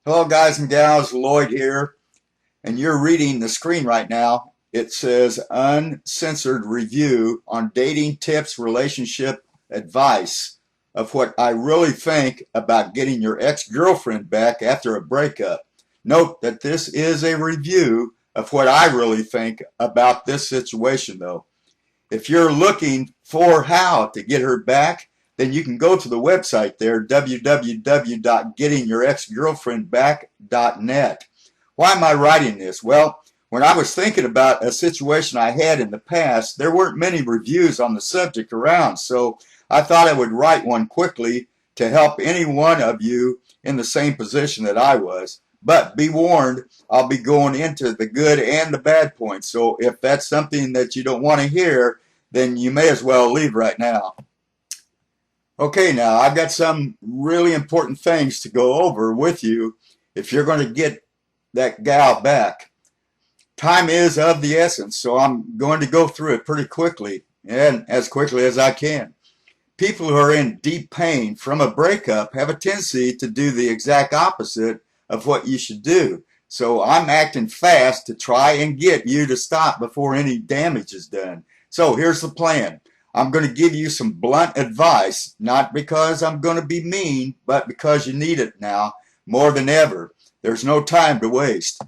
Hello, guys and gals. Lloyd here, and you're reading the screen right now. It says uncensored review on dating tips, relationship advice of what I really think about getting your ex-girlfriend back after a breakup. Note that this is a review of what I really think about this situation, though. If you're looking for how to get her back, then you can go to the website there, www.gettingyourexgirlfriendback.net. Why am I writing this? Well, when I was thinking about a situation I had in the past, there weren't many reviews on the subject around, so I thought I would write one quickly to help any one of you in the same position that I was. But be warned, I'll be going into the good and the bad points, so if that's something that you don't want to hear, then you may as well leave right now. Okay, now I've got some really important things to go over with you if you're going to get that gal back. Time is of the essence, so I'm going to go through it pretty quickly and as quickly as I can. People who are in deep pain from a breakup have a tendency to do the exact opposite of what you should do. So I'm acting fast to try and get you to stop before any damage is done. So here's the plan. I'm going to give you some blunt advice, not because I'm going to be mean, but because you need it now more than ever. There's no time to waste.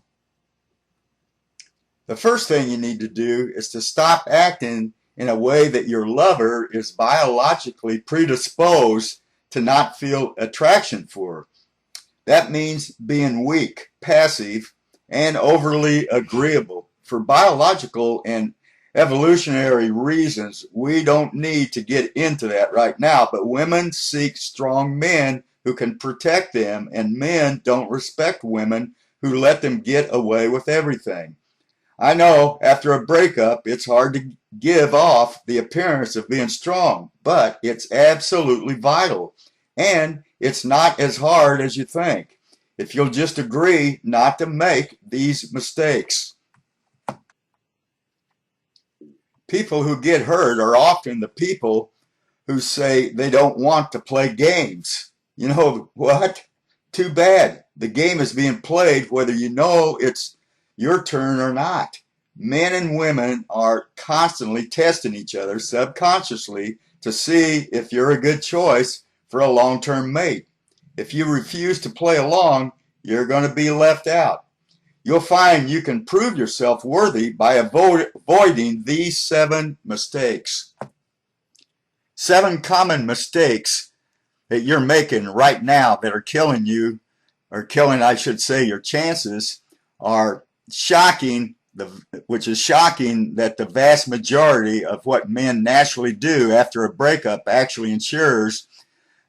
The first thing you need to do is to stop acting in a way that your lover is biologically predisposed to not feel attraction for. That means being weak, passive, and overly agreeable. For biological and evolutionary reasons, we don't need to get into that right now, but women seek strong men who can protect them, and men don't respect women who let them get away with everything. I know after a breakup, it's hard to give off the appearance of being strong, but it's absolutely vital, and it's not as hard as you think if you'll just agree not to make these mistakes. People who get hurt are often the people who say they don't want to play games. You know what? Too bad. The game is being played whether you know it's your turn or not. Men and women are constantly testing each other subconsciously to see if you're a good choice for a long-term mate. If you refuse to play along, you're going to be left out. You'll find you can prove yourself worthy by avoiding these 7 mistakes. 7 common mistakes that you're making right now that are killing you, or killing, I should say, your chances, are shocking, which is shocking that the vast majority of what men naturally do after a breakup actually ensures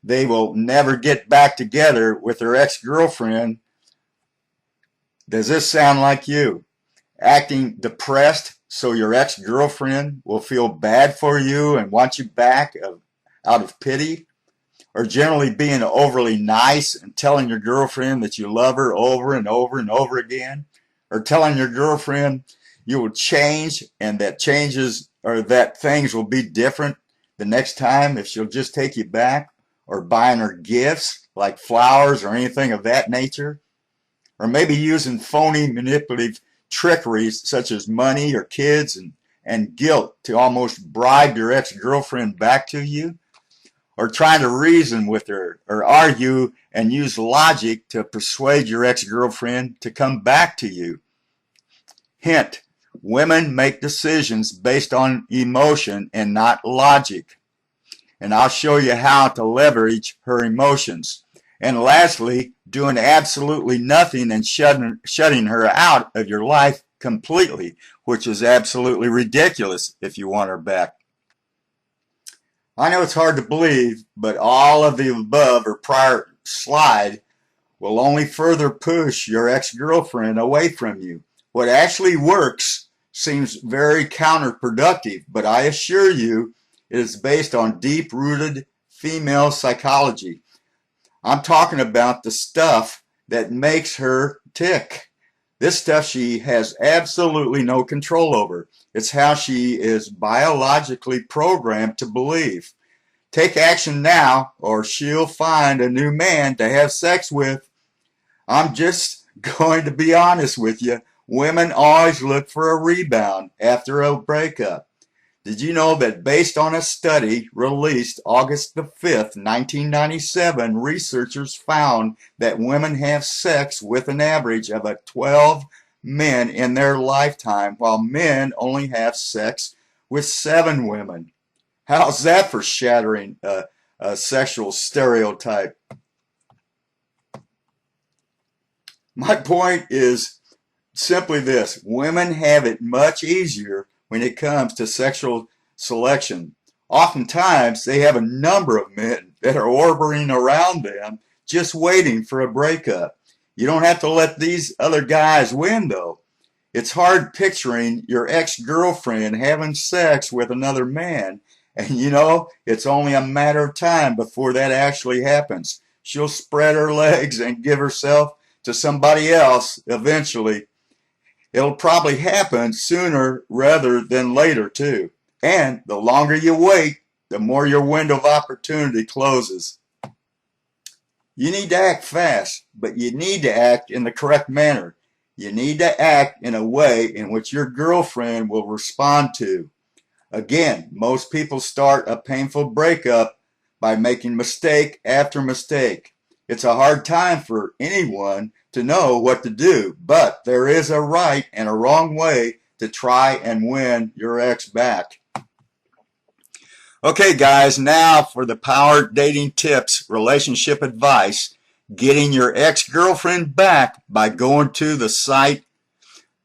they will never get back together with their ex-girlfriend. Does this sound like you? Acting depressed so your ex-girlfriend will feel bad for you and want you back out of pity? Or generally being overly nice and telling your girlfriend that you love her over and over and over again? Or telling your girlfriend you will change and that changes or that things will be different the next time if she'll just take you back? Or buying her gifts like flowers or anything of that nature? Or maybe using phony manipulative trickeries such as money or kids and guilt to almost bribe your ex-girlfriend back to you? Or trying to reason with her or argue and use logic to persuade your ex-girlfriend to come back to you? Hint, women make decisions based on emotion and not logic. And I'll show you how to leverage her emotions. And lastly, doing absolutely nothing and shutting her out of your life completely, which is absolutely ridiculous if you want her back. I know it's hard to believe, but all of the above or prior slide will only further push your ex-girlfriend away from you. What actually works seems very counterproductive, but I assure you it is based on deep-rooted female psychology. I'm talking about the stuff that makes her tick. This stuff she has absolutely no control over. It's how she is biologically programmed to believe. Take action now, or she'll find a new man to have sex with. I'm just going to be honest with you. Women always look for a rebound after a breakup. Did you know that based on a study released August the 5th, 1997, researchers found that women have sex with an average of 12 men in their lifetime, while men only have sex with 7 women? How's that for shattering a sexual stereotype? My point is simply this: women have it much easier when it comes to sexual selection. Oftentimes, they have a number of men that are orbiting around them just waiting for a breakup. You don't have to let these other guys win, though. It's hard picturing your ex-girlfriend having sex with another man, and it's only a matter of time before that actually happens. She'll spread her legs and give herself to somebody else eventually. It'll probably happen sooner rather than later, too. And the longer you wait, the more your window of opportunity closes. You need to act fast, but you need to act in the correct manner. You need to act in a way in which your girlfriend will respond to. Again, most people start a painful breakup by making mistake after mistake. It's a hard time for anyone to know what to do, but there is a right and a wrong way to try and win your ex back. Okay, guys, now for the Power Dating Tips relationship advice, getting your ex-girlfriend back by going to the site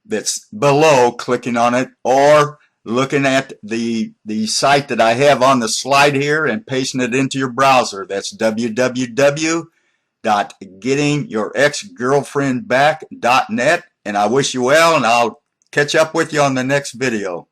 that's below, clicking on it, or looking at the site that I have on the slide here and pasting it into your browser. That's www.gettingyourex-girlfriendback.net. And I wish you well, and I'll catch up with you on the next video.